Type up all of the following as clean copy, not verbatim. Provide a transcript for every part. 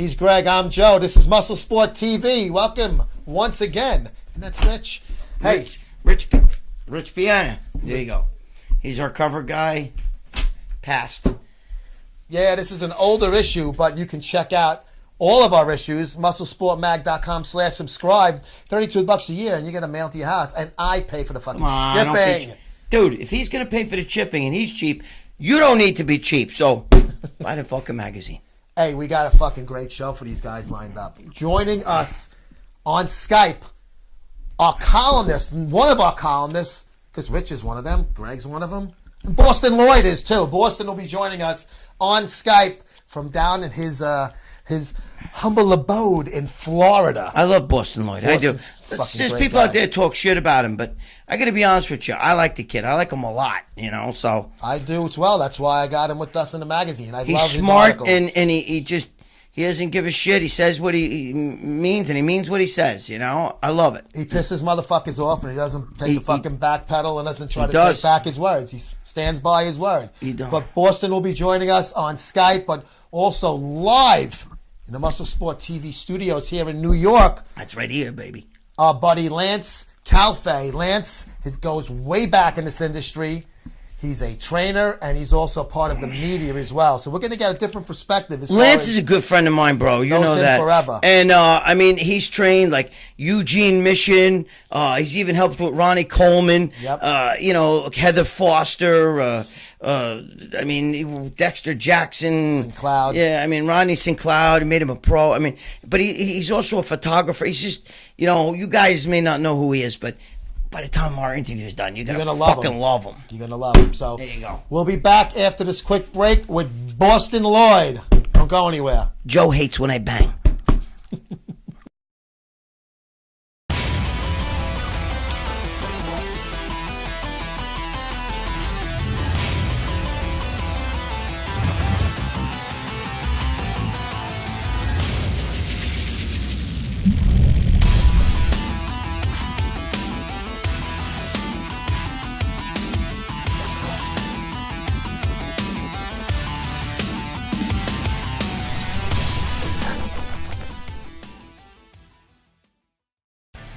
He's Greg. I'm Joe. This is MuscleSport TV. Welcome once again. And that's Rich. Hey. Rich Pietaro. There you go. He's our cover guy. Past. Yeah, this is an older issue, but you can check out all of our issues, musclesportmag.com/subscribe. $32 a year, and you get a mail to your house. And I pay for the fucking shipping. Dude, if he's going to pay for the shipping and he's cheap, you don't need to be cheap. So, buy the fucking magazine. Hey, we got a fucking great show for these guys lined up. Joining us on Skype, our columnist, one of our columnists, because Rich is one of them, Greg's one of them, and Bostin Loyd is too. Bostin will be joining us on Skype from down in his humble abode in Florida. I love Bostin Loyd. I do. There's people out there talk shit about him, but I got to be honest with you. I like the kid. I like him a lot, so. I do as well. That's why I got him with us in the magazine. He's love smart, his and he doesn't give a shit. He says what he means, and he means what he says, I love it. He pisses motherfuckers off, and he doesn't take the fucking back pedal and doesn't try to take back his words. He stands by his word. He does. But Bostin will be joining us on Skype, but also live in the MuscleSport TV studios here in New York. That's right here, baby. Our buddy Lance Calfe. Lance goes way back in this industry. He's a trainer, and he's also part of the media as well. So we're going to get a different perspective. Lance is a good friend of mine, bro. You know that. Forever. And, he's trained, like, Eugene Mission. He's even helped with Ronnie Coleman. Yep. Heather Foster. Dexter Jackson. Sinclair. Yeah, Ronnie Sinclair. He made him a pro. But he's also a photographer. He's just, you guys may not know who he is, but by the time our interview is done, you're going to fucking love him. You're going to love him. So there you go. We'll be back after this quick break with Bostin Loyd. Don't go anywhere. Joe hates when I bang.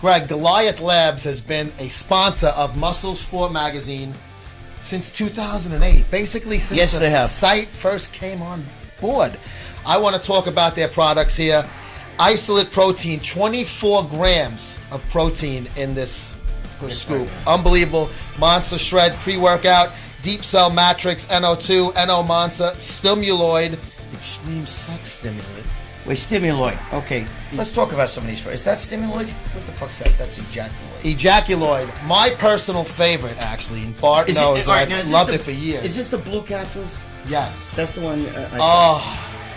Greg, Goliath Labs has been a sponsor of MuscleSport magazine since 2008. Basically since the site first came on board. I want to talk about their products here. Isolate Protein, 24 grams of protein in this scoop. Unbelievable. Monster Shred pre-workout, Deep Cell Matrix, NO2, NO Monster, Stimuloid, Extreme Sex Stimulant. Wait, Stimuloid. Okay, let's talk about some of these first. Is that Stimuloid? What the fuck's that? That's Ejaculoid. Ejaculoid. My personal favorite, actually. And Bart knows. I've loved it for years. Is this the blue capsules? Yes. That's the one. I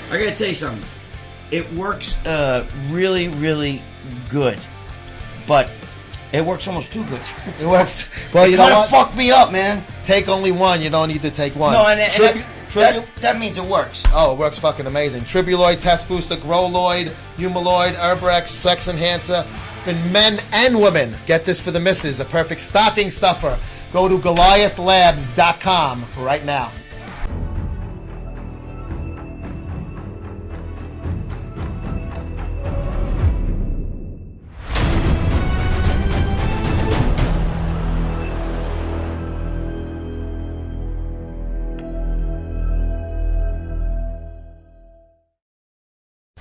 gotta tell you something. It works really, really good, but it works almost too good. It works. Well, you know what? Fuck me up, man. Take only one. You don't need to take one. No, that means it works. Oh, it works fucking amazing. Tribuloid, Test Booster, Growloid, Humaloid, Herbrex, Sex Enhancer. For men and women, get this for the missus. A perfect stocking stuffer. Go to GoliathLabs.com right now.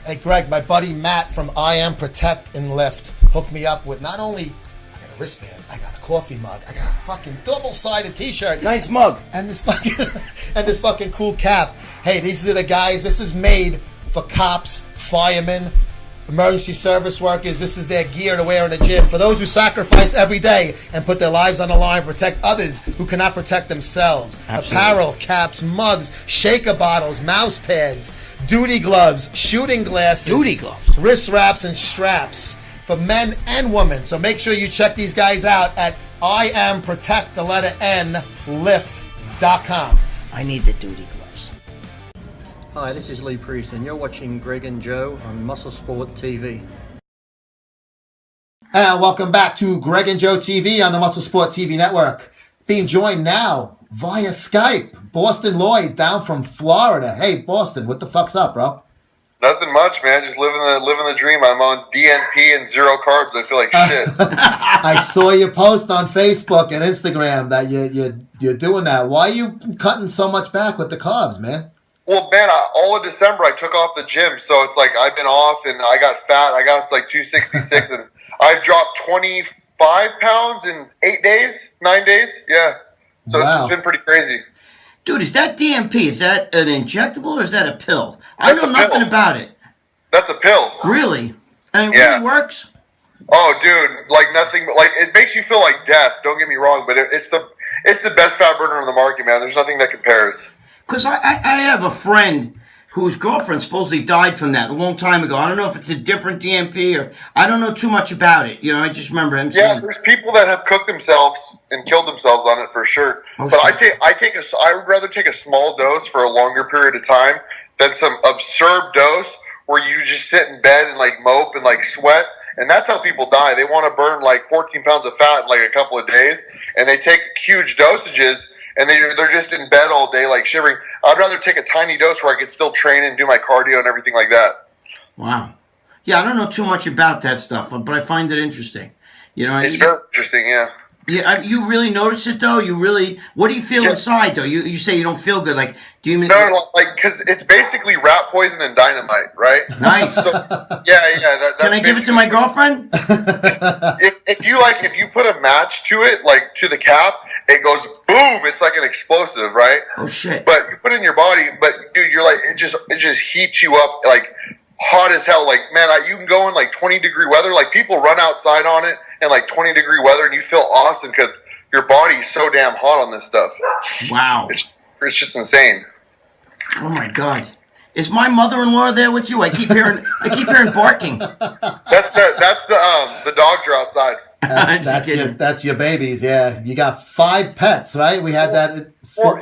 Hey, Greg, my buddy Matt from I Am Protect and Lift hooked me up with not only I got a wristband, I got a coffee mug, I got a fucking double-sided T-shirt, nice mug, and this fucking cool cap. Hey, these are the guys. This is made for cops, firemen, emergency service workers. This is their gear to wear in the gym. For those who sacrifice every day and put their lives on the line, protect others who cannot protect themselves. Absolutely. Apparel, caps, mugs, shaker bottles, mouse pads, duty gloves, shooting glasses, wrist wraps, and straps for men and women. So make sure you check these guys out at IamProtectLift.com. I need the duty gloves. Hi, this is Lee Priest, and you're watching Greg and Joe on MuscleSport TV. And welcome back to Greg and Joe TV on the MuscleSport TV network. Being joined now via Skype, Bostin Loyd down from Florida. Hey, Bostin, what the fuck's up, bro? Nothing much, man. Just living the dream. I'm on DNP and 0 carbs. I feel like shit. I saw your post on Facebook and Instagram that you're doing that. Why are you cutting so much back with the carbs, man? Well, man, all of December I took off the gym, so it's like I've been off and I got fat. I got up to like 266, and I've dropped 25 pounds in 9 days. Yeah, so It's just been pretty crazy. Dude, is that DMP? Is that an injectable or is that a pill? I know nothing about it. That's a pill. Really? And it really works? Oh, dude, like nothing. Like it makes you feel like death. Don't get me wrong, but it's the best fat burner on the market, man. There's nothing that compares. Because I have a friend whose girlfriend supposedly died from that a long time ago. I don't know if it's a different DMP or I don't know too much about it. You know, I just remember him saying. Yeah, there's people that have cooked themselves and killed themselves on it for sure. Oh, but I would rather take a small dose for a longer period of time than some absurd dose where you just sit in bed and like mope and like sweat. And that's how people die. They want to burn like 14 pounds of fat in like a couple of days, and they take huge dosages. And they're just in bed all day, like shivering. I'd rather take a tiny dose where I could still train and do my cardio and everything like that. Wow. Yeah, I don't know too much about that stuff, but I find it interesting. You know, it's very interesting, yeah. Yeah, you really notice it though. What do you feel inside though? You say you don't feel good. Like, do you mean? No, like because it's basically rat poison and dynamite, right? Nice. So, yeah. Can I give it to my girlfriend? if you put a match to it, like to the cap, it goes boom. It's like an explosive, right? Oh shit! But you put it in your body, but dude, you're like it just heats you up like hot as hell. Like man, you can go in like 20-degree weather. Like people run outside on it in like 20-degree weather, and you feel awesome because your body's so damn hot on this stuff. Wow! It's just insane. Oh my god! Is my mother-in-law there with you? I keep hearing barking. That's the dogs are outside. That's your babies. Yeah, you got 5 pets, right? We had that. 4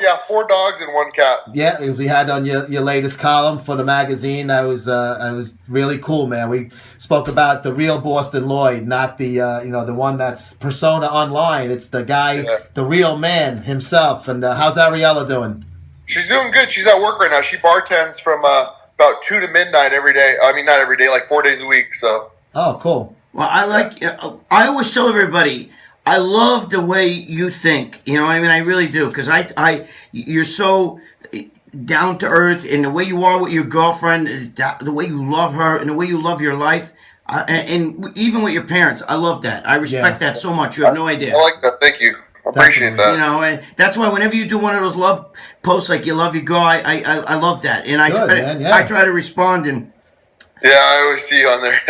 dogs and 1 cat. Yeah, we had on your latest column for the magazine. That was really cool, man. We spoke about the real Bostin Loyd, not the the one that's persona online. It's the guy, the real man himself. And how's Ariella doing? She's doing good. She's at work right now. She bartends from about 2 to midnight every day. I mean, not every day, like 4 days a week. So. Oh, cool. Well, I always tell everybody, I love the way you think. You know what I mean? I really do, because you're so down to earth, and the way you are with your girlfriend, the way you love her, and the way you love your life, and even with your parents. I love that. I respect that so much. You have no idea. I like that. Thank you. I appreciate that. You know, and that's why whenever you do one of those love posts, like you love your girl, I love that, and I try to respond and. Yeah, I always see you on there.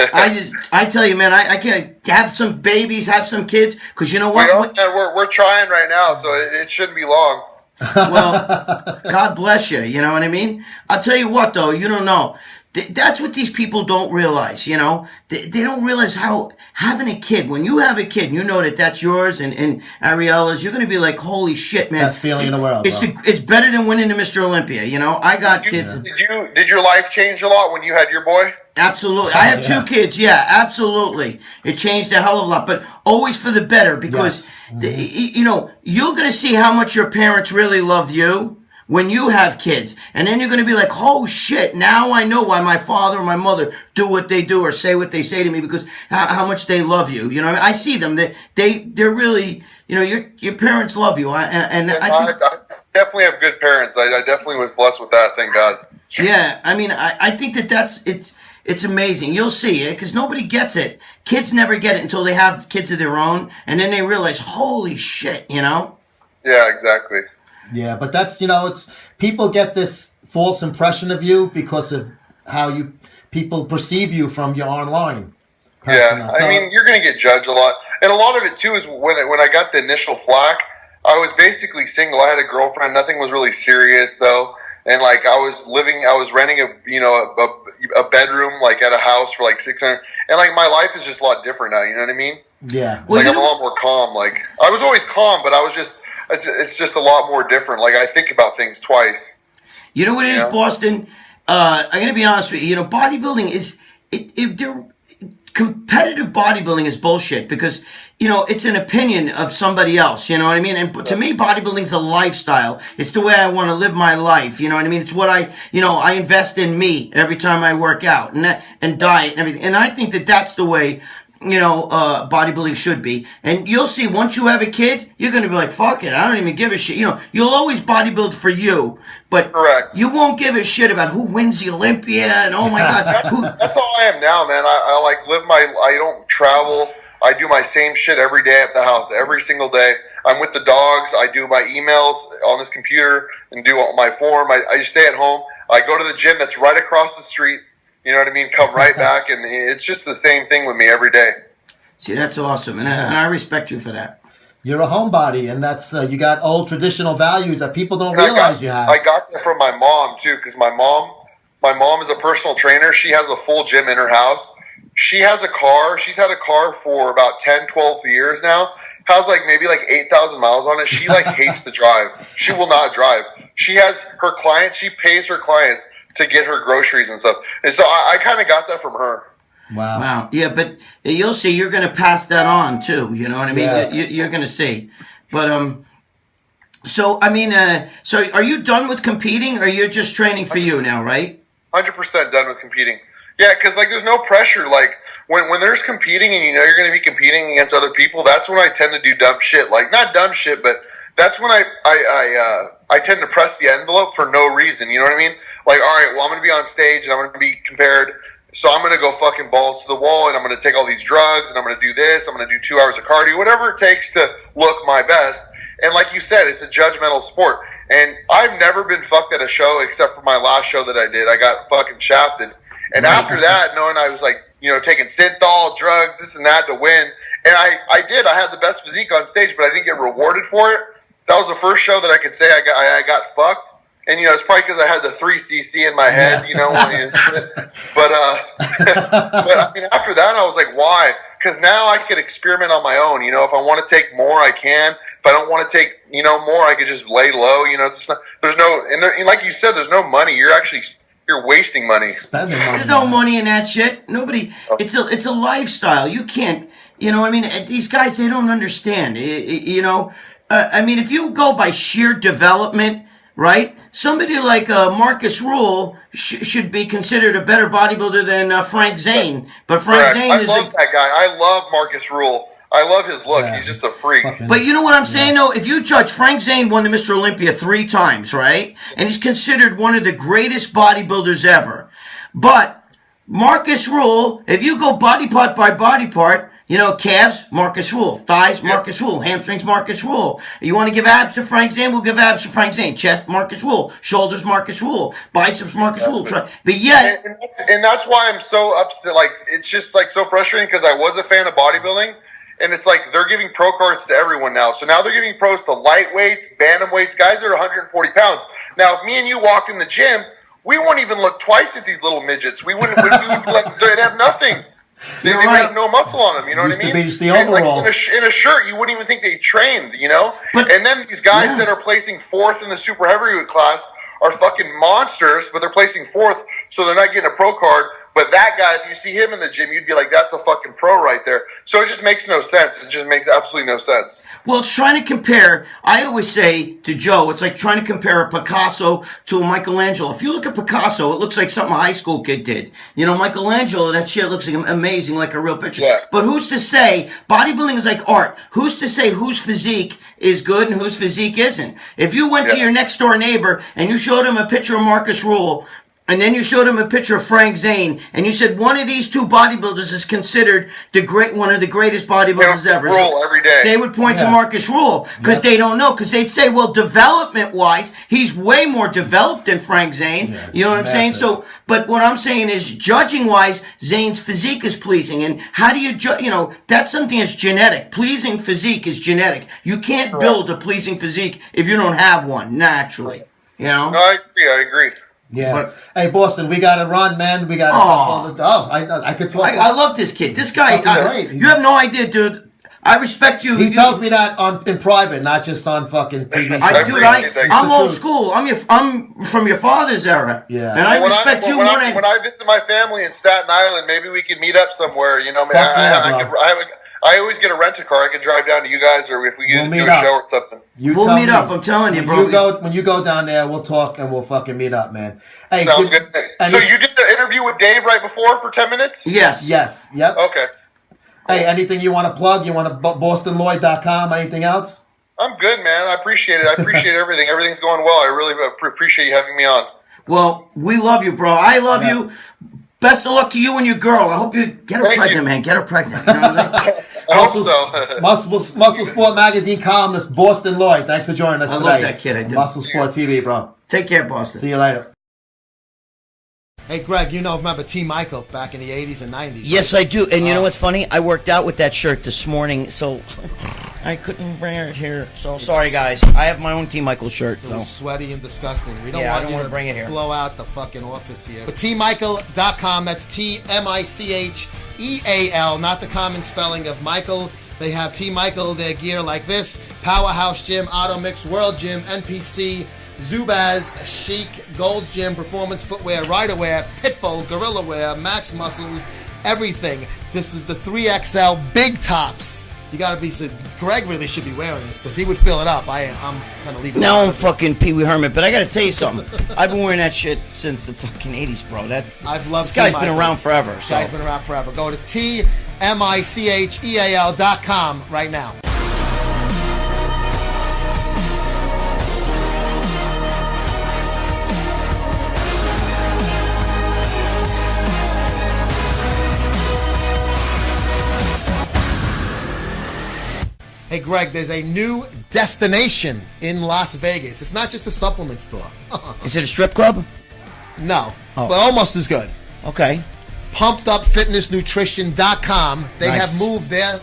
I tell you, man, I can't have some babies, have some kids, because you know what? We're trying right now, so it shouldn't be long. Well, God bless you. You know what I mean? I'll tell you what, though, you don't know. That's what these people don't realize, you know? They don't realize how having a kid, when you have a kid, you know that's yours and Ariella's, you're going to be like, holy shit, man. Best feeling in the world. It's better than winning the Mr. Olympia, you know? I got kids. Did your life change a lot when you had your boy? Absolutely. I have 2 kids, yeah, absolutely. It changed a hell of a lot, but always for the better, because, you know, you're going to see how much your parents really love you when you have kids, and then you're going to be like, oh shit, now I know why my father or my mother do what they do or say what they say to me, because how much they love you. You know what I mean? I see them. They're really, you know, your parents love you. I definitely have good parents. I definitely was blessed with that, thank God. Yeah, I mean, I think it's amazing. You'll see it, because nobody gets it. Kids never get it until they have kids of their own, and then they realize, holy shit, you know? Yeah, exactly. Yeah, but that's, you know, it's people get this false impression of you because of how people perceive you from your online persona. Yeah, I mean, you're going to get judged a lot. And a lot of it, too, is when I got the initial flack, I was basically single. I had a girlfriend. Nothing was really serious, though. And, like, I was renting a bedroom, like, at a house for, like, $600. And, like, my life is just a lot different now, you know what I mean? Yeah. Like, I'm a lot more calm. Like, I was always calm, but I was just... It's just a lot more different. Like, I think about things twice. You know what it is, Bostin? I'm going to be honest with you. You know, bodybuilding is... competitive bodybuilding is bullshit because, you know, it's an opinion of somebody else, you know what I mean? And to me, bodybuilding's a lifestyle. It's the way I want to live my life, you know what I mean? It's what I invest in me every time I work out and diet and everything. And I think that that's the way, you know, bodybuilding should be. And you'll see, once you have a kid, you're going to be like, fuck it, I don't even give a shit. You know, you'll always bodybuild for you, but you won't give a shit about who wins the Olympia and, oh my God. That's how I am now, man. I like live I don't travel. I do my same shit every day at the house, every single day. I'm with the dogs. I do my emails on this computer and do my form. I just stay at home. I go to the gym that's right across the street. You know what I mean? Come right back, and it's just the same thing with me every day. See, that's awesome, and I respect you for that. You're a homebody, and that's you got old traditional values that people don't realize you have. I got that from my mom too, because my mom is a personal trainer. She has a full gym in her house. She has a car. She's had a car for about 10, 12 years now. Has maybe 8,000 miles on it. She hates to drive. She will not drive. She has her clients. She pays her clients to get her groceries and stuff. And so I kind of got that from her. Wow. Yeah, but you'll see, you're going to pass that on too. You know what I mean? Yeah. You're going to see. But, so, I mean, so are you done with competing or you're just training for you now, right? 100% done with competing. Yeah, because there's no pressure. When there's competing and you know you're going to be competing against other people, that's when I tend to do dumb shit. Not dumb shit, but that's when I tend to press the envelope for no reason. You know what I mean? All right, well, I'm going to be on stage and I'm going to be compared. So I'm going to go fucking balls to the wall and I'm going to take all these drugs and I'm going to do this. I'm going to do 2 hours of cardio, whatever it takes to look my best. And like you said, it's a judgmental sport. And I've never been fucked at a show except for my last show that I did. I got fucking shafted. And after that, knowing I was taking synthol, drugs, this and that to win. And I did. I had the best physique on stage, but I didn't get rewarded for it. That was the first show that I could say I got fucked. And, it's probably because I had the 3cc in my head, But I mean, after that, I was like, why? Because now I could experiment on my own. If I want to take more, I can. If I don't want to take, more, I could just lay low. There's no, and like you said, there's no money. You're wasting money. There's no money in that shit. Nobody. It's a lifestyle. You can't. You know what I mean? These guys, they don't understand. I mean, if you go by sheer development, right? Somebody like Marcus Rule should be considered a better bodybuilder than Frank Zane. But Frank Zane is. I love that guy. I love Marcus Rule. I love his look. Yeah. He's just a freak. But you know what I'm saying, though? If you judge, Frank Zane won the Mr. Olympia 3 times, right? And he's considered one of the greatest bodybuilders ever. But Marcus Rule, if you go body part by body part, calves, Marcus Rule. Thighs, Marcus Rule. Hamstrings, Marcus Rule. You want to give abs to Frank Zane? We'll give abs to Frank Zane. Chest, Marcus Rule. Shoulders, Marcus Rule. Biceps, Marcus Rule. But yet... And that's why I'm so upset. It's just, so frustrating because I was a fan of bodybuilding. And it's they're giving pro cards to everyone now. So now they're giving pros to lightweights, bantamweights, guys that are 140 pounds. Now, if me and you walked in the gym, we wouldn't even look twice at these little midgets. We wouldn't. They have nothing. They have no muscle on them. You know what I mean? Be just the overall. In a shirt, you wouldn't even think they trained. But, and then these guys that are placing 4th in the super heavyweight class are fucking monsters, but they're placing 4th, so they're not getting a pro card. But that guy, if you see him in the gym, you'd be like, that's a fucking pro right there. So it just makes no sense. It just makes absolutely no sense. Well, it's trying to compare. I always say to Joe, it's like trying to compare a Picasso to a Michelangelo. If you look at Picasso, it looks like something a high school kid did. Michelangelo, that shit looks amazing, like a real picture. Yeah. But who's to say, bodybuilding is like art. Who's to say whose physique is good and whose physique isn't? If you went to your next door neighbor and you showed him a picture of Marcus Rule, and then you showed him a picture of Frank Zane, and you said one of these 2 bodybuilders is considered one of the greatest bodybuilders ever. Rule every day. They would point to Marcus Rule because they don't know. Because they'd say, well, development-wise, he's way more developed than Frank Zane. You know what I'm saying? So, but what I'm saying is, judging-wise, Zane's physique is pleasing. And how do you judge? That's something that's genetic. Pleasing physique is genetic. You can't build a pleasing physique if you don't have one naturally. No, I agree. Yeah. But, hey, Boston, we got to run, man. We got to I could talk. I love this kid. This guy, you have no idea, dude. I respect you. He tells me that in private, not just on fucking TV. I'm old school. I'm from your father's era. Yeah. And I respect you when I visit my family in Staten Island, maybe we could meet up somewhere. You know, I always get a rent-a-car. I can drive down to you guys, or if we get do a show or something. We'll meet up. I'm telling you, bro. When you go down there, we'll talk and we'll fucking meet up, man. Hey, sounds good. So you did the interview with Dave right before for 10 minutes? Yes. Yep. Okay. Hey, anything you want to plug? You want to BostinLoyd.com? Anything else? I'm good, man. I appreciate it. I appreciate everything. Everything's going well. I really appreciate you having me on. Well, we love you, bro. I love you. Best of luck to you and your girl. I hope you get her pregnant, man. Get her pregnant. You know what I mean? I hope so. Muscle Sport Magazine columnist Bostin Loyd. Thanks for joining us today. I love that kid. I do. Muscle Sport TV, bro. Take care, Boston. See you later. Hey, Greg, remember T. Michael back in the 80s and 90s? Yes, I do. And you know what's funny? I worked out with that shirt this morning, so I couldn't wear it here. So sorry, guys. I have my own T. Michael shirt. It was sweaty and disgusting. We don't want you to bring it here. Blow out the fucking office here. But TMichael.com, that's TMicheal, not the common spelling of Michael. They have T. Michael, their gear like this: Powerhouse Gym, Auto Mix, World Gym, NPC, Zubaz, Chic, Gold's Gym, Performance Footwear, Rider Wear, Pitbull, Gorilla Wear, Max Muscles, everything. This is the 3XL big tops. You gotta be, so Gregg really should be wearing this because he would fill it up. I'm gonna leave it. Now I'm fucking Pee Wee Herman, but I gotta tell you something. I've been wearing that shit since the fucking 80s, bro. This guy's been around forever. This guy's been around forever. Go to TMicheal.com right now. Hey, Greg, there's a new destination in Las Vegas. It's not just a supplement store. Is it a strip club? No, but almost as good. Okay. PumpedUpFitnessNutrition.com. They have moved their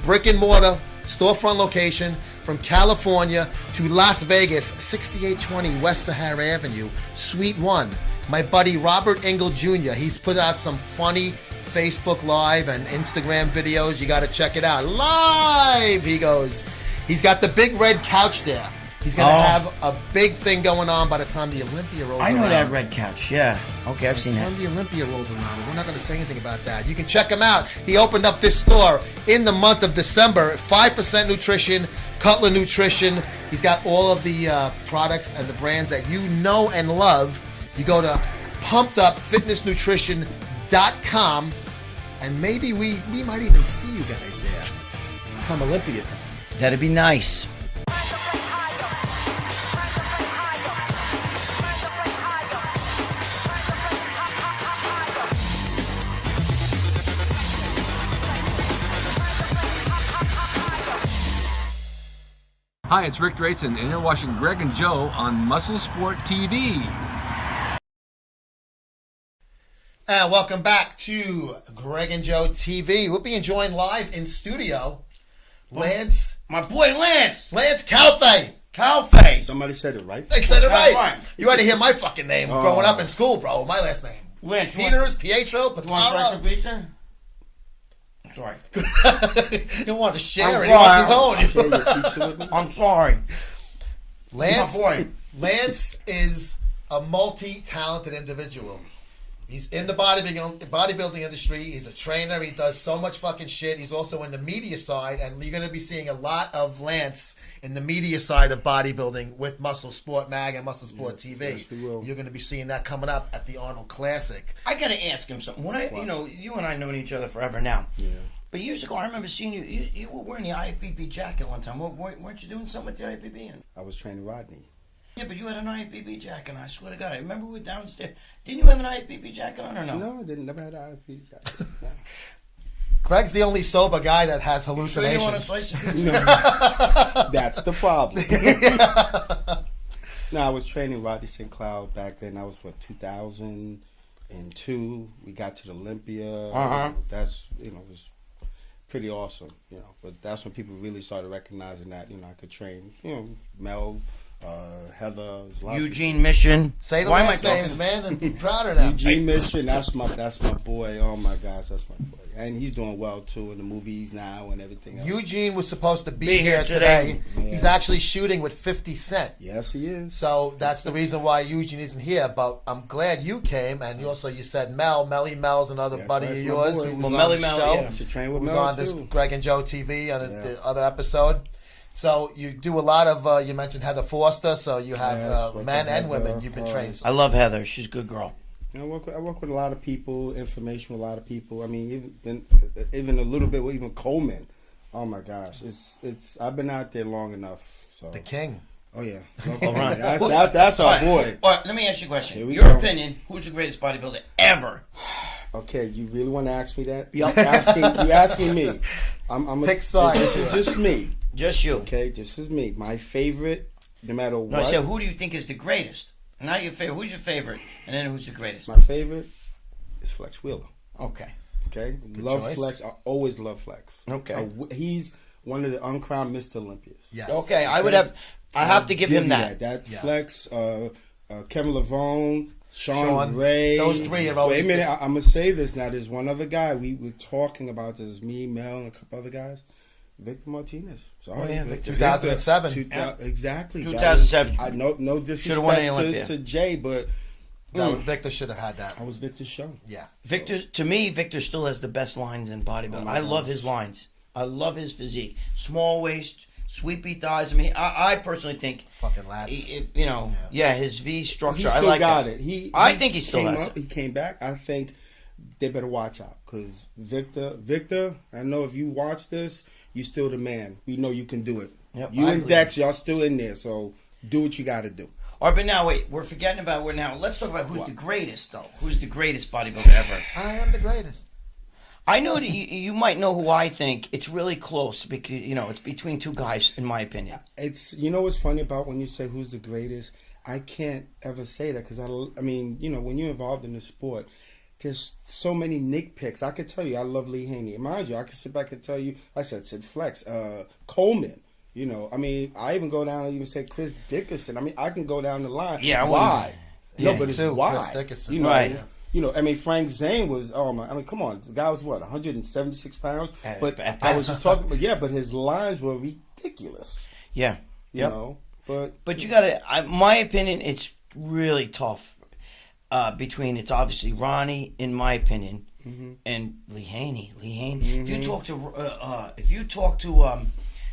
brick and mortar storefront location from California to Las Vegas, 6820 West Sahara Avenue, Suite 1. My buddy Robert Engel Jr., he's put out some funny Facebook Live and Instagram videos. You got to check it out. Live, he goes. He's got the big red couch there. He's going to have a big thing going on by the time the Olympia rolls around. I know that red couch, yeah. Okay, I've seen that. By the time the Olympia rolls around, we're not going to say anything about that. You can check him out. He opened up this store in the month of December. 5% Nutrition, Cutler Nutrition. He's got all of the products and the brands that you know and love. You go to PumpedUpFitnessNutrition.com, and maybe we might even see you guys there come Olympia time. That'd be nice. Hi, it's Rick Drayson, and you're watching Gregg and Joe on MuscleSport TV. And welcome back to Gregg and Joe TV. We'll be enjoying live in studio Lance. My boy Lance. Lance Calfe. Calfe. Somebody said it right. They said it right. You had to hear my fucking name growing up in school, bro. My last name. Lance. Pietaro, Pietaro, You want a slice of pizza? Sorry. He don't want to share it. He wants his own. I'm sorry. Lance is a multi-talented individual. He's in the bodybuilding industry. He's a trainer. He does so much fucking shit. He's also in the media side, and you're going to be seeing a lot of Lance in the media side of bodybuilding with Muscle Sport Mag and Muscle Sport TV. Yes, we will. You're going to be seeing that coming up at the Arnold Classic. I got to ask him something. You and I known each other forever now. Yeah. But years ago, I remember seeing you. You were wearing the IFBB jacket one time. Weren't you doing something with the IFBB? I was training Rodney. Yeah, but you had an IFBB jacket on. I swear to God, I remember we were downstairs. Didn't you have an IFBB jacket on or no? No, I didn't. Never had an IFBB jacket. No. Craig's the only sober guy that has hallucinations. So you want to slice of pizza? No, that's the problem. No, I was training Rodney St. Cloud back then. I was, 2002. We got to the Olympia. That's, it was pretty awesome, But that's when people really started recognizing that, I could train, Mel, Heather. Eugene Mission. Say the Why am I last names, talking? man, and be proud of them. Eugene Mission, that's my boy. Oh my gosh, that's my boy. And he's doing well too in the movies now and everything else. Eugene was supposed to be here today. Yeah. He's actually shooting with 50 Cent. Yes, he is. So that's the reason why Eugene isn't here. But I'm glad you came, and you said Mel's another buddy of yours who was on the show. Yeah, to train with who's Mel on too. this Gregg and Joe TV on the other episode. So you do a lot of. You mentioned Heather Foster, so you have men and women you've been training. I love Heather. She's a good girl. I work with a lot of people, information with a lot of people. I mean, even a little bit with even Coleman. Oh my gosh, it's. I've been out there long enough. So the king. Oh yeah, that's our boy. All right, let me ask you a question. Your go. opinion: who's the greatest bodybuilder ever? Okay, you really want to ask me that? Yep. You asking me? I'm pick sides. This is just me. Just you. Okay, this is me. My favorite, no matter what. No, I said, who do you think is the greatest? Not your favorite. Who's your favorite? And then who's the greatest? My favorite is Flex Wheeler. Okay. Okay. Good love choice. Flex. I always love Flex. Okay. He's one of the uncrowned Mr. Olympias. Yes. Okay, I have to give him that. That Flex, Kevin Lavone, Sean Ray. Those three are always. Wait a minute, I'm gonna say this now. There's one other guy we were talking about. There's me, Mel, and a couple other guys. Victor Martinez. Sorry, Oh, yeah, Victor. 2007. Exactly. 2007. I no Should've won the disrespect Olympia. to Jay, but Victor should have had that. I was Victor's show. Yeah. Victor still has the best lines in bodybuilding. I love his lines. I love his physique. Small waist, sweepy thighs. I mean, I personally think Fucking lats. His V structure. He I still like got that. it. I think he still came has up, it. He came back. I think they better watch out because Victor. I know if you watch this, you still the man. We know you can do it. Yep, you I and believe Dex, y'all still in there. So do what you got to do. All right, but now wait, we're forgetting about let's talk about who's the greatest though. Who's the greatest bodybuilder ever? I am the greatest. I know that you might know who I think. It's really close because it's between two guys, in my opinion. It's what's funny about when you say who's the greatest. I can't ever say that because I mean when you're involved in the sport, there's so many nitpicks. I could tell you I love Lee Haney. And mind you, I could sit back and tell you. I said Flex, Coleman. I mean, I even go down and even say Chris Dickerson. I mean, I can go down the line. Yeah, why? Yeah, no, but it's too, why? Chris Dickerson. Right. I mean, Frank Zane was. Oh my! I mean, come on, the guy was what 176 pounds. But I was just talking. But his lines were ridiculous. Yeah. You know, but you gotta. My opinion, it's really tough. It's obviously Ronnie, in my opinion, and Lee Haney. If you talk to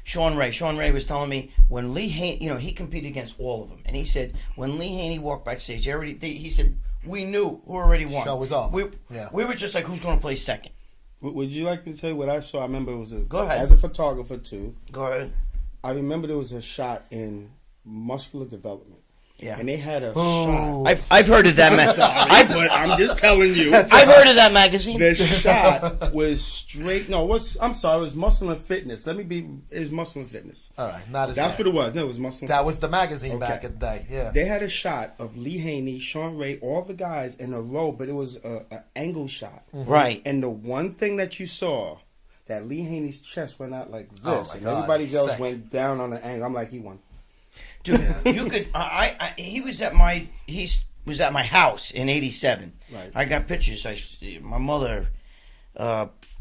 Sean Ray was telling me when Lee Haney, he competed against all of them, and he said when Lee Haney walked backstage, he said we knew who already won. Show was off. We were just like, who's going to play second? Would you like me to tell you what I saw? I remember it was Go ahead. As a photographer too. Go ahead. I remember there was a shot in Muscular Development. Yeah. And they had a shot. I've heard of that But I'm just telling you. I've heard of that magazine. The shot was straight. No, I'm sorry. It was Muscle and Fitness. It was Muscle and Fitness. All right, not as That's bad. what it was. No, it was Muscle and That was the magazine back in the day. Yeah. They had a shot of Lee Haney, Sean Ray, all the guys in a row, but it was an angle shot. Right. And the one thing that you saw, that Lee Haney's chest went out like this, and God, everybody else sick. went down on the angle. I'm like, he won. Dude, you could. He was at my house in '87. Right. I got pictures. My mother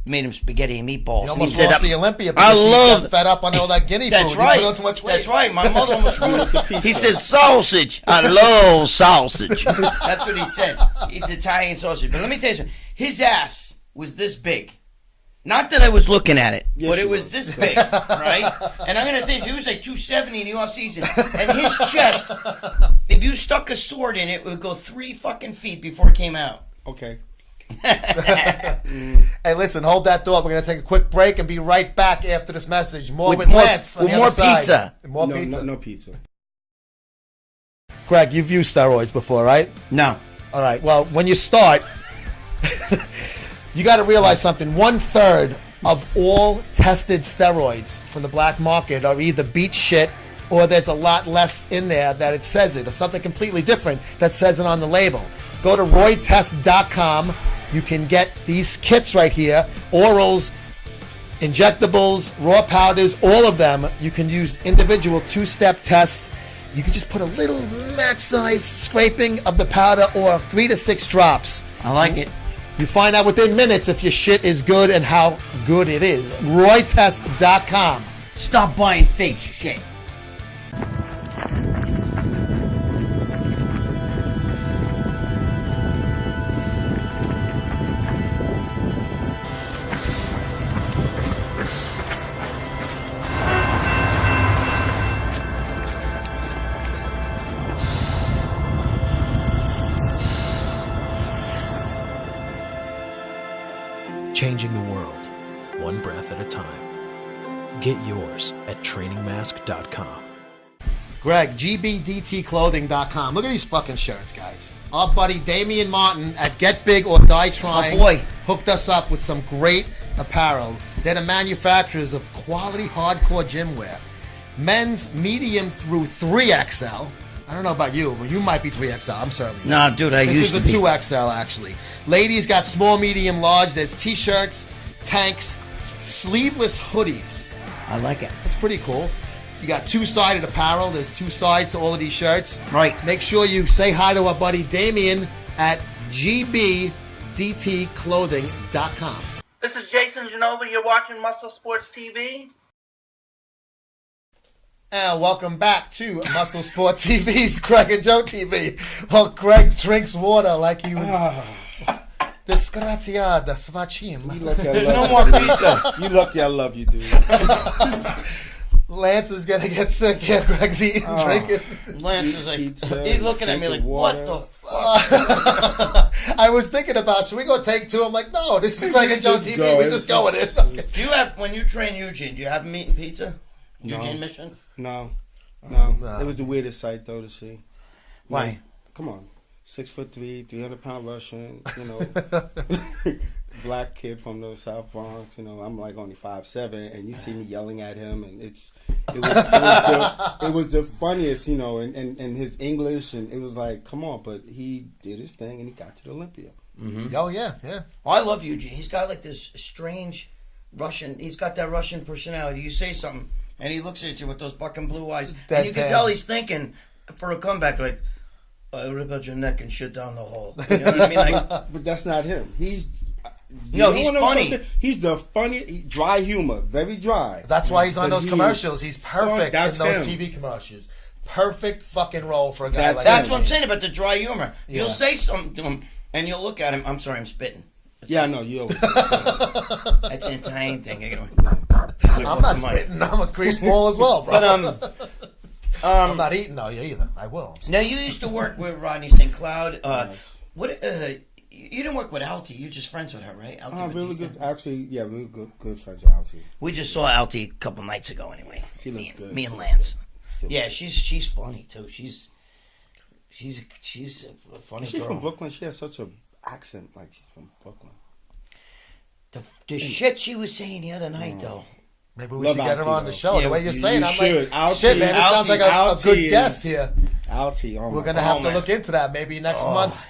made him spaghetti and meatballs. You And he almost said, lost the Olympia I because you love got fed up on all that guinea That's food. right. You put on too much weight. That's right. My mother almost ruined it. He said sausage. I love sausage. That's what he said. It's Italian sausage. But let me tell you something. His ass was this big. Not that I was looking at it, Yes, but it you was was. this big, right? And I'm going to tell you, he was like 270 in the off season. And his chest, if you stuck a sword in it, it would go 3 fucking feet before it came out. Okay. Hey, listen, hold that thought. We're going to take a quick break and be right back after this message. More with more- Lance. on with the more other side. pizza. More No, pizza. no pizza. Greg, you've used steroids before, right? No. All right. Well, when you start, you got to realize something. 1/3 of all tested steroids from the black market are either beat shit or there's a lot less in there that it says it, or something completely different that says it on the label. Go to roidtest.com. You can get these kits right here, orals, injectables, raw powders, all of them. You can use individual 2-step tests you can just put a little match size scraping of the powder or 3 to 6 drops. I like it. You find out within minutes if your shit is good and how good it is. RoyTest.com. Stop buying fake shit. Changing the world, one breath at a time. Get yours at trainingmask.com. Gregg, GBDTclothing.com. Look at these fucking shirts, guys. Our buddy Damian Martin at Get Big or Die Trying hooked us up with some great apparel. They're the manufacturers of quality hardcore gym wear. Men's medium through 3XL. I don't know about you, but you might be 3XL. I'm certainly not. Nah, dude, I used to be. This is a 2XL, actually. Ladies got small, medium, large. There's T-shirts, tanks, sleeveless hoodies. I like it. It's pretty cool. You got two-sided apparel. There's 2 sides to all of these shirts. Right. Make sure you say hi to our buddy Damien at GBDTclothing.com. This is Jason Genova. You're watching Muscle Sports TV. And welcome back to Muscle Sport TV's Gregg and Joe TV. Well, Gregg drinks water like he was disgraziada, svachim. You lucky I love you. You lucky I love you, dude. Lance is gonna get sick here. Gregg's eating, drinking. Lance is like, he's looking at me like, what the fuck? I was thinking about, should we go take 2? I'm like, no, this is Gregg and Joe TV. We're just going in. Do you have, when you train Eugene, do you have him eating pizza? No. Eugene Mission? No. No. It was the weirdest sight, though, to see. Why? Like, come on. 6'3", 300-pound Russian, black kid from the South Bronx. I'm like only 5'7", and you see me yelling at him, and it was the funniest, and his English, and it was like, come on, but he did his thing, and he got to the Olympia. Mm-hmm. Oh yeah. Oh, I love Eugene. He's got like this strange Russian. He's got that Russian personality. You say something, and he looks at you with those fucking blue eyes, and you can tell he's thinking for a comeback, like, I rip out your neck and shit down the hole. You know what I mean? Like, but that's not him. He's funny. He's the funny, dry humor, very dry. That's why he's on those commercials. He's perfect in those him. TV commercials. Perfect fucking role for a guy like that. That's what I'm saying about the dry humor. Yeah. You'll say something to him, and you'll look at him. I'm sorry, I'm spitting. Yeah, I know. You always That's an Italian thing. I'm not spitting. I'm a grease ball as well, bro. But, I'm not eating though either. I will. Now you used to work with Rodney St. Cloud. What? You didn't work with Alti. You're just friends with her, right? Alti really good. Actually, yeah, really good friends with Alti. We just saw Alti a couple nights ago. Anyway, she looks good. Me and Lance. Yeah, she's funny too. She's a funny. She's girl. from Brooklyn. She has such an accent, like she's from Brooklyn. The shit she was saying the other night, though. Maybe we should get her on the show. The way you're saying, I'm like, Alti, shit, man, it sounds like a good guest here. Alti, we're gonna have to look into that. Maybe next month.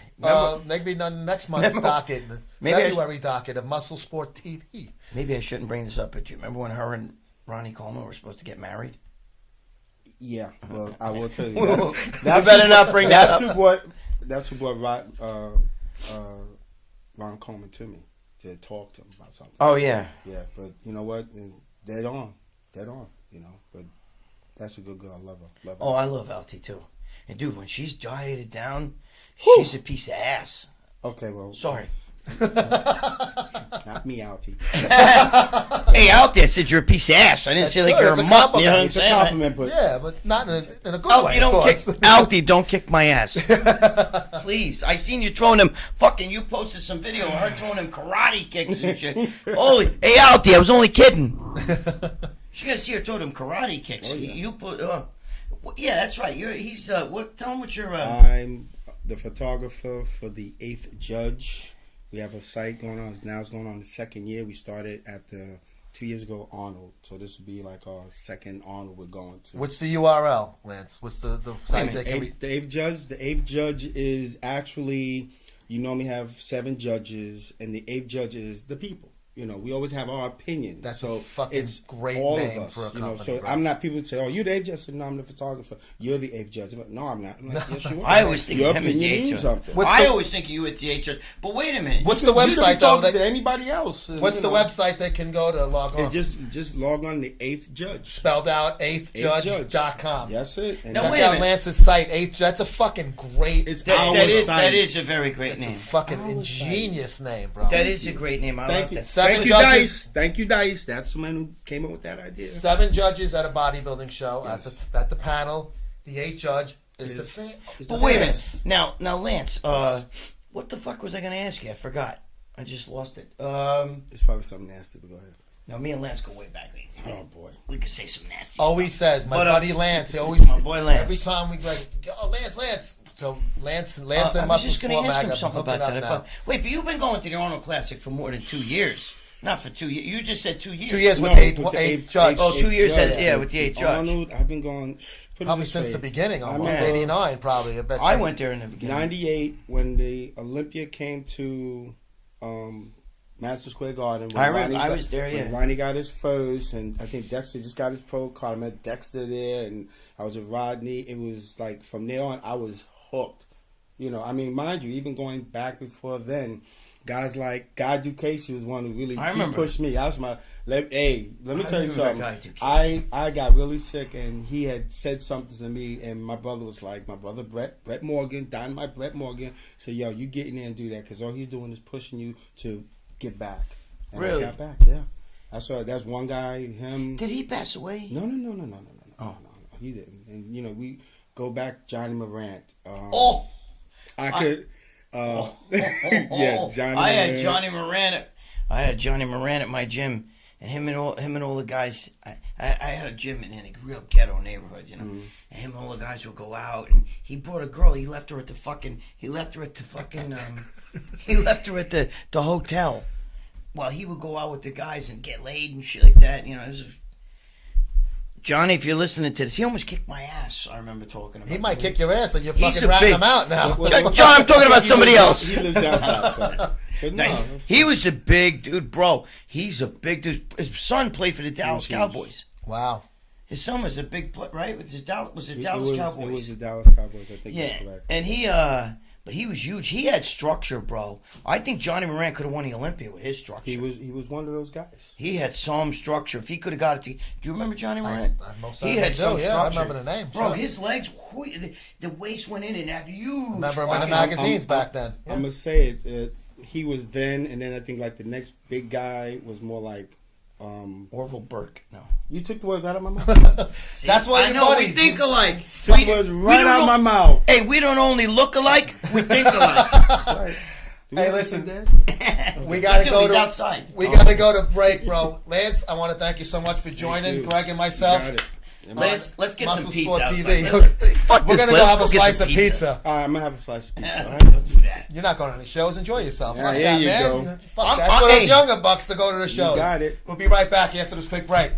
Maybe next month's docket, February docket of Muscle Sport TV. Maybe I shouldn't bring this up, but you remember when her and Ronnie Coleman were supposed to get married? Yeah, well, I will tell you. That better not bring that up. That's who brought Ron Coleman to me to talk to him about something. Oh, yeah. Yeah, but you know what? Dead on, but that's a good girl. I love her. I love Alti too. And dude, when she's dieted down, she's a piece of ass. Okay, well, sorry. Not me, Alti. Hey, Alti, I said you're a piece of ass. I didn't say like you're a mutt. You know what I'm saying? It's a compliment, but yeah, but not in a good way. Alti, don't kick my ass. Please. I seen you throwing him. Fucking, you posted some video of her throwing him karate kicks and shit. Hey, Alti, I was only kidding. She gotta see her throw them karate kicks. Oh, yeah. You put, yeah, that's right. He's. What? Tell him what you're. I'm the photographer for the 8th Judge. We have a site going on. Now it's going on the 2nd year. We started at the 2 years ago Arnold. So this will be like our 2nd Arnold we're going to. What's the URL, Lance? What's the site that can The 8th Judge. The 8th Judge is actually, you normally have 7 judges, and the 8th Judge is the people. we always have our opinions. That's so a fucking it's great all name of us, for a company, So bro. I'm not. People say, "Oh, you're the 8th judge." I said, "No, I'm the photographer. You're the 8th judge." I'm like, "No, I'm not." I'm like, "Yes, you are." I always think your of him as opinion the 8th means judge. something. I always think of you as the 8th judge. But wait a minute. What's the You could be website though? talking to anybody else. What's the website they can go to log on? It's just log on the 8th judge. Spelled out 8thjudge.com. That's it. And Now, check wait a out minute. Lance's site. 8th. That's a fucking great. It's That is a very great It's a name. fucking ingenious name, bro. That is a great name. I Thank love you. that. Seven judges. Thank you, Dice. That's the man who came up with that idea. 7 judges at a bodybuilding show at the panel. The 8th judge is the fan. But wait a minute. Now, Lance, what the fuck was I going to ask you? I forgot. I just lost it. It's probably something nasty, but go ahead. Now, me and Lance go way back. Oh, boy. We could say some nasty Always stuff. says, my But, buddy Lance. He always, my boy Lance. Every time we go, oh, Lance. So Lance and I was just MuscleSport going to ask Mag, him I'm something hooking about up that. now. Wait, but you've been going to the Arnold Classic for more than 2 years. Not for 2 years. You just said 2 years. 2 years with No, the with the 8th judge. Oh, 2 years, judge. with the 8th judge. Arnold, I've been going Probably since the beginning, almost. I remember 89, probably. I bet I you. went there in the beginning. 98, when the Olympia came to Madison Square Garden. I was there, yeah. When Ronnie got his first, and I think Dexter just got his pro card. I met Dexter there, and I was with Rodney. It was like, from there on, I was hooked. I mean, mind you, even going back before then, guys like Guy Ducasey was one who really pushed me. I was my, let me tell you something. I got really sick, and he had said something to me, and my brother was like, my brother Brett Morgan, Dynamite Brett Morgan, said, yo, you get in there and do that, because all he's doing is pushing you to get back. And really? I got back, yeah. That's one guy, him. Did he pass away? No. No, he didn't. And, we go back, Johnny Morant. Yeah, Johnny. I had Johnny Morant at my gym, and him and all the guys. I had a gym in a real ghetto neighborhood, And him and all the guys would go out, and he brought a girl. He left her at the hotel, while he would go out with the guys and get laid and shit like that. Johnny, if you're listening to this, he almost kicked my ass. I remember talking about. He might kick your ass, and you're He's fucking ratting big- him out now. John, I'm talking about somebody else. He lives outside, so. But no, He was a big dude, bro. He's a big dude. His son played for the Dallas Cowboys. Wow. His son was a big player, right? Was it Dallas Cowboys? It was the Dallas Cowboys, I think. Yeah, Correct. and but he was huge. He had structure, bro. I think Johnny Morant could have won the Olympia with his structure. He was one of those guys. He had some structure. If he could have got it to, do you remember Johnny Morant? He had some structure. I remember the name. Bro, sure. his legs, the waist went in and that huge. Remember him in the magazines back then. I'm gonna say it. He was then, and then I think like the next big guy was more like Orville Burke. No, you took the words out of my mouth. See, That's why I know we think alike. Took the words right out of my mouth. Hey, we don't only look alike, we think alike. Right. Hey, listen, we gotta go to outside. We gotta go to break, bro. Lance, I want to thank you so much for joining, Greg and myself. Let's get some pizza. MuscleSport outside. TV. Fuck We're this gonna place. go have a Let's get slice some of pizza. All right, I'm gonna have a slice of pizza. All Don't right? do that. You're not going to any shows. Enjoy yourself. Yeah, Fuck there that, you man. go. Fuck that. That's for those younger bucks to go to the shows. got it. We'll be right back after this quick break.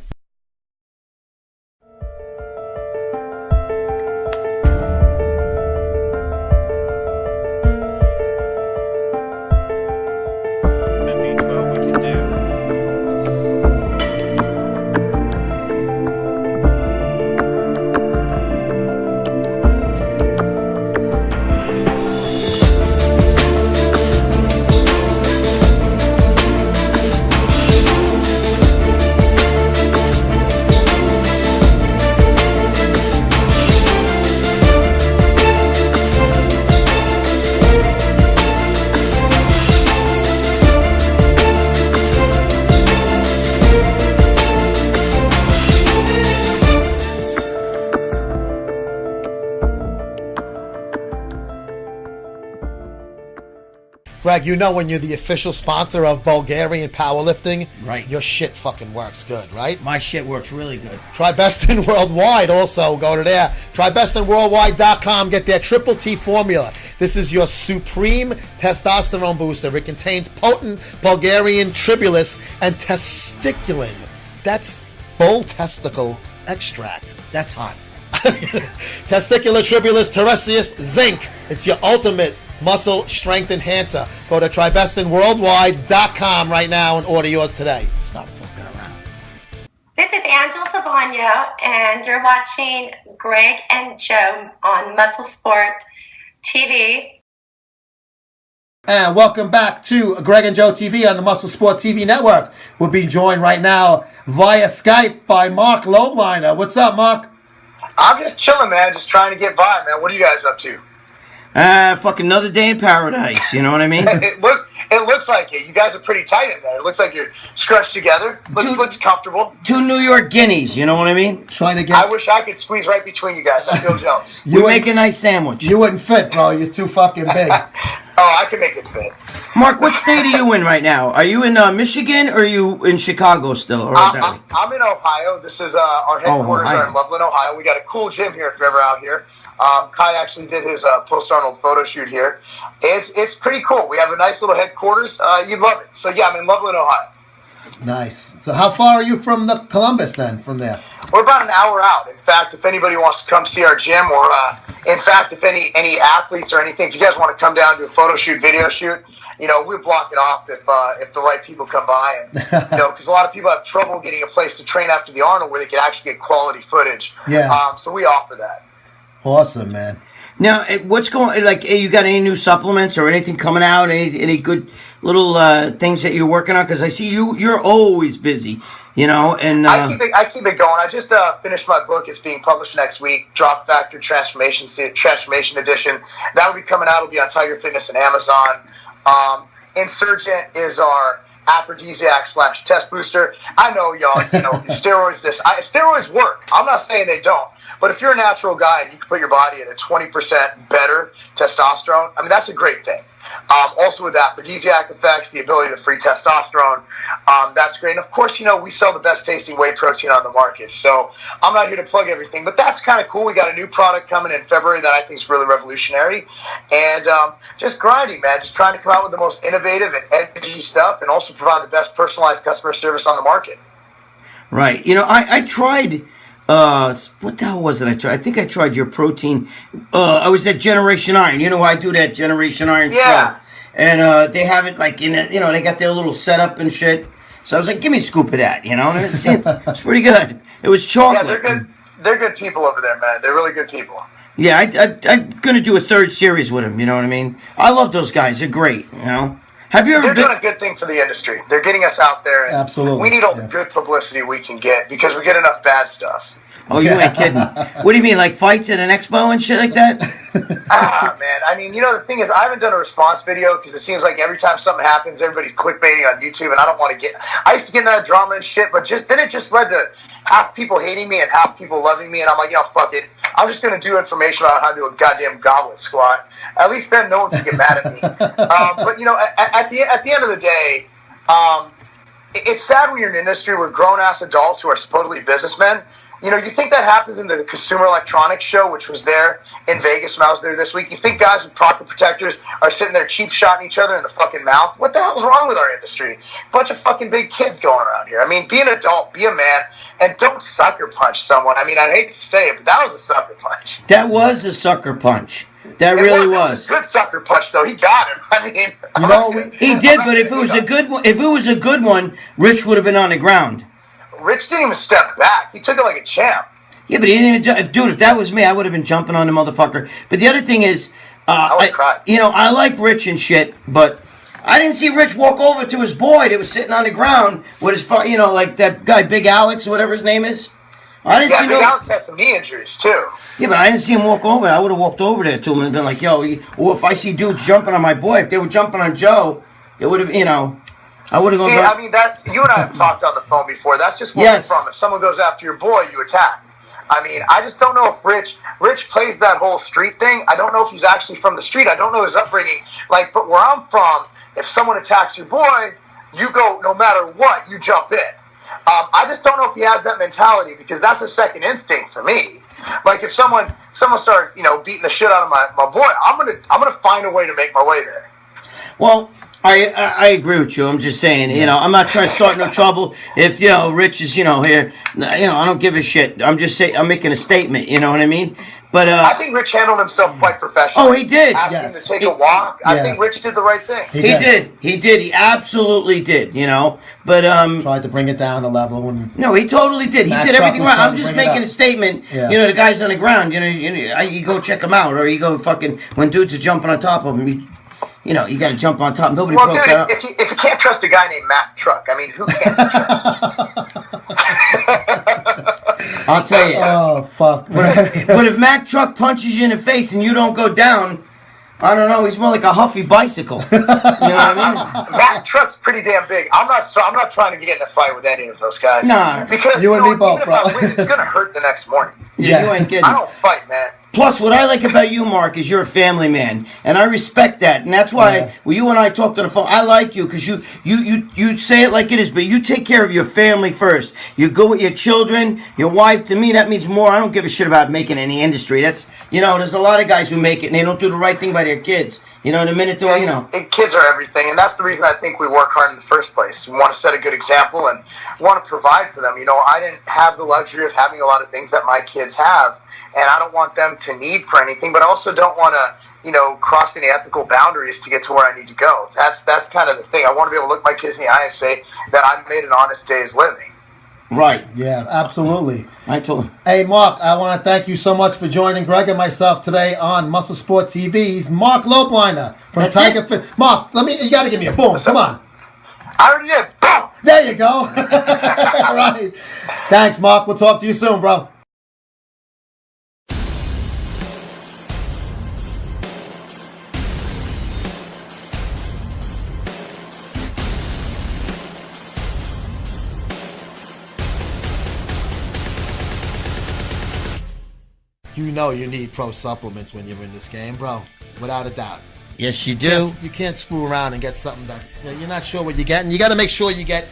Greg, you know when you're the official sponsor of Bulgarian powerlifting, right? Your shit fucking works good, right? My shit works really good. Try Bestin Worldwide also. Go to there. Try BestinWorldwide.com. Get their Triple T formula. This is your supreme testosterone booster. It contains potent Bulgarian tribulus and testiculin. That's bull testicle extract. That's hot. Testicular tribulus terrestrius zinc. It's your ultimate Muscle Strength Enhancer. Go to tribestinworldwide.com right now and order yours today. Stop fucking around. This is Angela Savagno, and you're watching Gregg and Joe on MuscleSport TV. And welcome back to Gregg and Joe TV on the MuscleSport TV network. We're being joined right now via Skype by Marc Lobliner. What's up, Marc? I'm just chilling, man. Just trying to get by, man. What are you guys up to? Fucking another day in paradise. You know what I mean? It looks like it. You guys are pretty tight in there. It looks like you're scrunched together. Looks comfortable. 2 New York guineas. You know what I mean? Trying to get. I wish I could squeeze right between you guys. I feel jealous. You make a nice sandwich. You wouldn't fit, bro. You're too fucking big. Oh, I can make it fit. Marc, what state are you in right now? Are you in Michigan or are you in Chicago still? Or I'm in Ohio. This is our headquarters are in Loveland, Ohio. We got a cool gym here if you're ever out here. Kai actually did his post-Arnold photo shoot here. It's pretty cool. We have a nice little headquarters. You'd love it. So, yeah, I'm in Loveland, Ohio. Nice. So how far are you from the Columbus then, from there? We're about an hour out. In fact, if anybody wants to come see our gym, or in fact, if any athletes or anything, if you guys want to come down, do a photo shoot, video shoot, we'll block it off if the right people come by. And, because a lot of people have trouble getting a place to train after the Arnold where they can actually get quality footage. Yeah. So we offer that. Awesome, man. Now, what's going? Like, you got any new supplements or anything coming out? Any good little things that you're working on? Because I see you're always busy, And I keep it going. I just finished my book. It's being published next week. Drop Factor Transformation Edition. That'll be coming out. It'll be on Tiger Fitness and Amazon. Insurgent is our aphrodisiac / test booster. I know y'all. Steroids. Steroids work. I'm not saying they don't. But if you're a natural guy and you can put your body at a 20% better testosterone, I mean, that's a great thing. Also with aphrodisiac effects, the ability to free testosterone, that's great. And of course, we sell the best tasting whey protein on the market. So I'm not here to plug everything, but that's kind of cool. We got a new product coming in February that I think is really revolutionary. And just grinding, man. Just trying to come out with the most innovative and edgy stuff and also provide the best personalized customer service on the market. Right. I tried... what the hell was it I tried? I think I tried your protein. I was at Generation Iron. I do that Generation Iron stuff. And they have it like they got their little setup and shit. So I was like, give me a scoop of that, And it's pretty good. It was chocolate. Yeah, they're good. They're good people over there, man. They're really good people. Yeah, I'm going to do a 3rd series with them, you know what I mean? I love those guys. They're great, Have you ever They're doing a good thing for the industry. They're getting us out there. And absolutely. We need all the good publicity we can get because we get enough bad stuff. Oh, you ain't kidding. What do you mean, like fights at an expo and shit like that? Man. I mean, the thing is, I haven't done a response video because it seems like every time something happens, everybody's clickbaiting on YouTube, and I don't want to get... I used to get in that drama and shit, but then it just led to half people hating me and half people loving me, and I'm like, fuck it. I'm just going to do information about how to do a goddamn goblet squat. At least then no one can get mad at me. But, at the end of the day, it's sad when you're in an industry where grown-ass adults who are supposedly businessmen, you think that happens in the Consumer Electronics Show, which was there in Vegas when I was there this week. You think guys with pocket protectors are sitting there cheap shotting each other in the fucking mouth? What the hell's wrong with our industry? Bunch of fucking big kids going around here. I mean, be an adult, be a man, and don't sucker punch someone. I mean, I'd hate to say it, but that was a sucker punch. That was a sucker punch. That really was. It was a good sucker punch, though. He got him. I mean, he did. But if it was a good one, Rich would have been on the ground. Rich didn't even step back. He took it like a champ. Yeah, but he didn't even... Dude, if that was me, I would have been jumping on the motherfucker. But the other thing is... I would have cried. I like Rich and shit, but I didn't see Rich walk over to his boy that was sitting on the ground with his... like that guy, Big Alex, or whatever his name is. I didn't see Big Alex had some knee injuries, too. Yeah, but I didn't see him walk over. I would have walked over there to him and been like, yo... Or if I see dudes jumping on my boy, if they were jumping on Joe, it would have, I would have gone... See, I mean, that you and I have talked on the phone before. That's just where we're from. If someone goes after your boy, you attack. I mean, I just don't know if Rich plays that whole street thing. I don't know if he's actually from the street. I don't know his upbringing. But where I'm from, if someone attacks your boy, you go, no matter what, you jump in. I just don't know if he has that mentality because that's a second instinct for me. Like if someone starts, beating the shit out of my boy, I'm gonna find a way to make my way there. Well, I agree with you. I'm just saying, I'm not trying to start no trouble. If, Rich is, here, I don't give a shit. I'm just saying, I'm making a statement, you know what I mean? But I think Rich handled himself quite professionally. Oh, he did. Asking him to take a walk. I think Rich did the right thing. He did. He absolutely did. But tried to bring it down a level. No, he totally did. He did everything right. I'm just making a statement. Yeah. The guys on the ground. You go check them out, or you go fucking when dudes are jumping on top of them. You got to jump on top. Nobody broke that up. If you can't trust a guy named Matt Truck, I mean, who can you trust? I'll tell you. Oh, fuck. But if Mack Truck punches you in the face and you don't go down, I don't know. He's more like a Huffy bicycle. You know what I mean? Matt Truck's pretty damn big. I'm not trying to get in a fight with any of those guys. Nah. Because you and me both, even bro. if I win, it's gonna hurt the next morning. Yeah, you ain't kidding. I don't fight, man. Plus, what I like about you, Mark, is you're a family man, and I respect that, and that's why when you and I talk on the phone, I like you because you say it like it is, but you take care of your family first. You go with your children, your wife. To me, that means more. I don't give a shit about making any industry. That's there's a lot of guys who make it and they don't do the right thing by their kids. The minute kids are everything, and that's the reason I think we work hard in the first place. We want to set a good example and want to provide for them. I didn't have the luxury of having a lot of things that my kids have. And I don't want them to need for anything, but I also don't want to, cross any ethical boundaries to get to where I need to go. That's kind of the thing. I want to be able to look my kids in the eye and say that I made an honest day's living. Right. Yeah, absolutely. I told him. Hey, Mark, I want to thank you so much for joining Gregg and myself today on MuscleSport TV. He's Marc Lobliner from Tiger Fit. Mark, you got to give me a boom. Come on. I already did. Boom. There you go. All right. Thanks, Mark. We'll talk to you soon, bro. You need pro supplements when you're in this game, bro. Without a doubt. Yes, you do. You can't screw around and get something that's you're not sure what you're getting. You got to make sure you get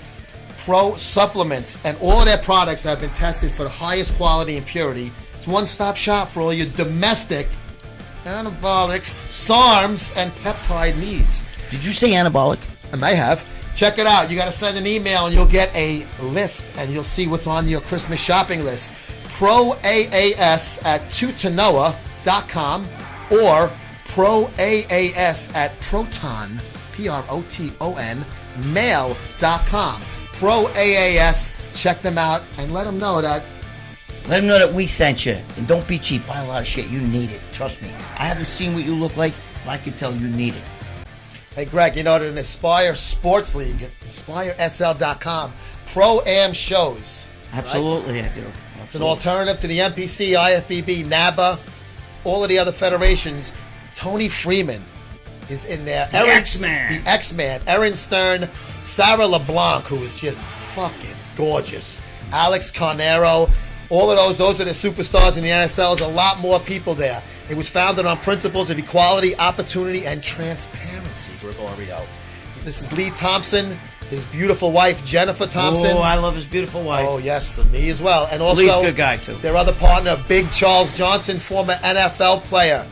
pro supplements, and all of their products have been tested for the highest quality and purity. It's one-stop shop for all your domestic anabolics, SARMs, and peptide needs. Did you say anabolic? I may have. Check it out. You got to send an email, and you'll get a list, and you'll see what's on your Christmas shopping list. ProAAS at tutanoa.com or ProAAS at Proton, Proton, mail.com. ProAAS, check them out and let them know that we sent you. And don't be cheap. Buy a lot of shit. You need it. Trust me. I haven't seen what you look like, but I can tell you need it. Hey, Greg, that in Aspire Sports League, AspireSL.com, Pro-Am shows. Absolutely, right? I do. It's an alternative to the NPC, IFBB, NABA, all of the other federations. Tony Freeman is in there. The X-Man. The X-Man. Erin Stern, Sarah LeBlanc, who is just fucking gorgeous. Alex Carnero, all of those are the superstars in the NSL. There's a lot more people there. It was founded on principles of equality, opportunity, and transparency, Gregorio. This is Lee Thompson, his beautiful wife, Jennifer Thompson. Oh, I love his beautiful wife. Oh, yes, me as well. And also, Lee's a good guy, too. Their other partner, Big Charles Johnson, former NFL player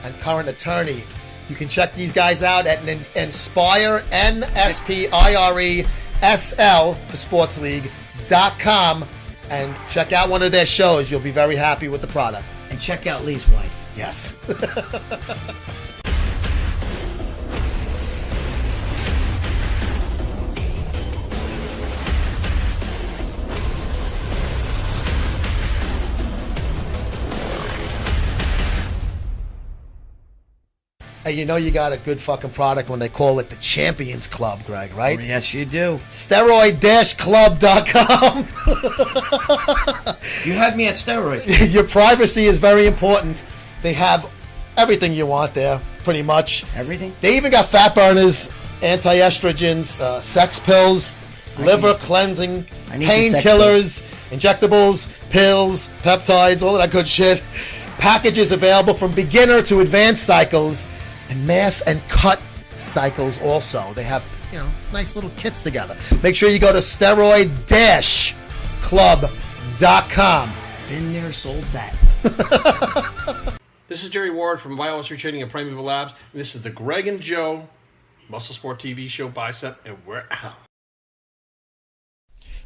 and current attorney. You can check these guys out at Inspire, NSPIRESL for Sports League.com, and check out one of their shows. You'll be very happy with the product. And check out Lee's wife. Yes. Hey, you got a good fucking product when they call it the Champions Club, Greg, right? Oh, yes, you do. Steroid-club.com. You had me at steroids. Your privacy is very important. They have everything you want there, pretty much. Everything? They even got fat burners, anti-estrogens, sex pills, liver cleansing, painkillers, injectables, pills, peptides, all of that good shit. Packages available from beginner to advanced cycles, and mass and cut cycles also. They have, nice little kits together. Make sure you go to steroid-club.com. Been there, sold that. This is Jerry Ward from Biohazard Training and Primeval Labs. And this is the Gregg and Joe MuscleSport TV show, Bicep, and we're out.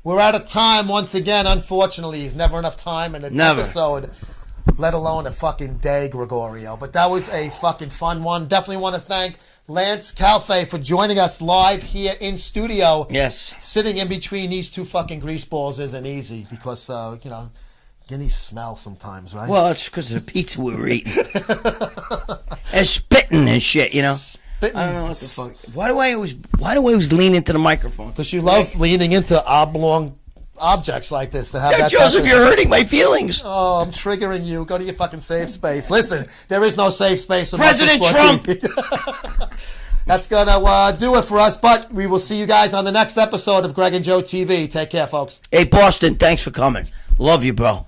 We're out of time once again, unfortunately. There's never enough time in an episode let alone a fucking day, Gregorio. But that was a fucking fun one. Definitely want to thank Lance Calfe for joining us live here in studio. Yes. Sitting in between these two fucking grease balls isn't easy because, you know, guineas smell sometimes, right? Well, it's because of the pizza we were eating. And spitting and shit, you know. Spitting. I don't know what the fuck. Why do I always lean into the microphone? Because you love leaning into oblong objects like this to have Yeah, that. Joseph, you're hurting my feelings. Oh, I'm triggering you. Go to your fucking safe space. Listen, there is no safe space for President MuscleSport Trump. TV. That's gonna do it for us. But we will see you guys on the next episode of Gregg and Joe TV. Take care, folks. Hey, Boston, thanks for coming. Love you, bro.